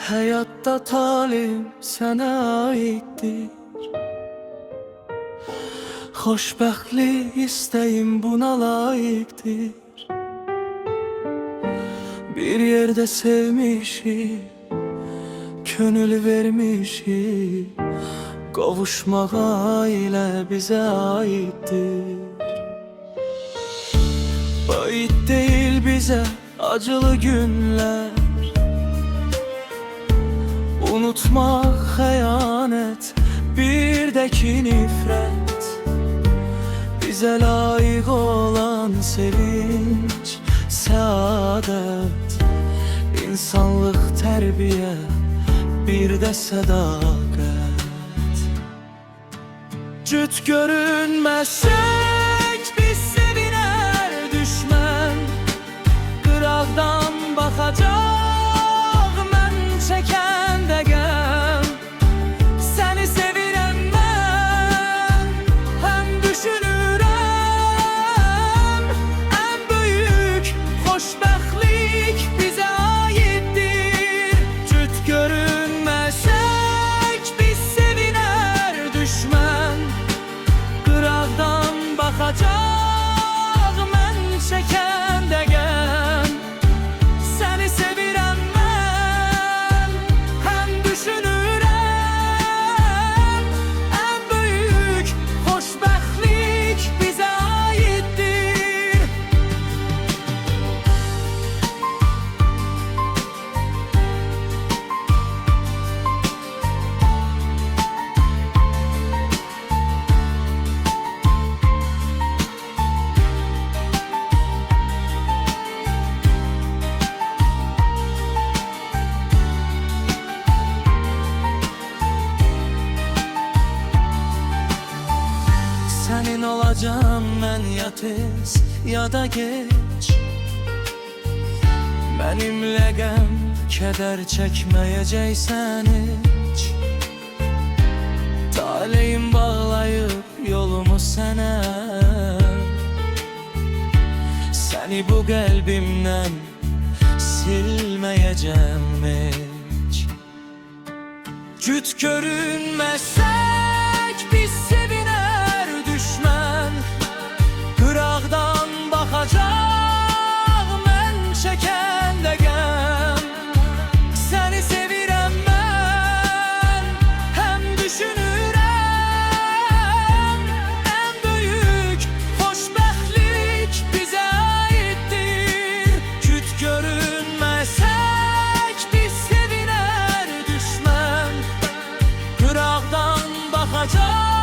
Hayatta talim sənə aiddir. Xoşbəxtlik istəyim buna layiqdir. Bir yerdə sevmişik, könül vermişik. Qovuşmaq ailə bizə aiddir. Aid deyil bizə acılı günlər. Unutmaq xəyanət, bir də ki nifrət. Bizə layiq olan sevinç, səadət, insanlıq, tərbiyə, bir də sədaqət. Cüt görünməsək biz sevinər düşmən. Qıraqdan baxacaq mən çəkəndə qəm. Səni sevirəm mən, həm düşünürəm. Ən böyük xoşbəxtlik bizə aiddir. Cüt görünməsək biz sevinər düşmən. Qıraqdan baxacaq mən çəkəndə qəm. Səni sevirəm mən, həm düşünürəm. Ən böyük xoşbəxtlik bizə aiddir. Sənin olacam mən ya tez ya da geç. Mənimlə qəm, kədər çəkməyəcəksən heç. Taleyim bağlayıb yolumu sənə. Səni bu qəlbimdən silməyəcəm heç. Cüt görünməsək biz sevinər düşmən. Qıraqdan baxacaq mən çəkəndə qəm. Səni sevirəm mən, həm düşünürəm. Ən böyük xoşbəxtlik bizə aiddir. Cüt görünməsək biz sevinər düşmən. Qıraqdan baxacaq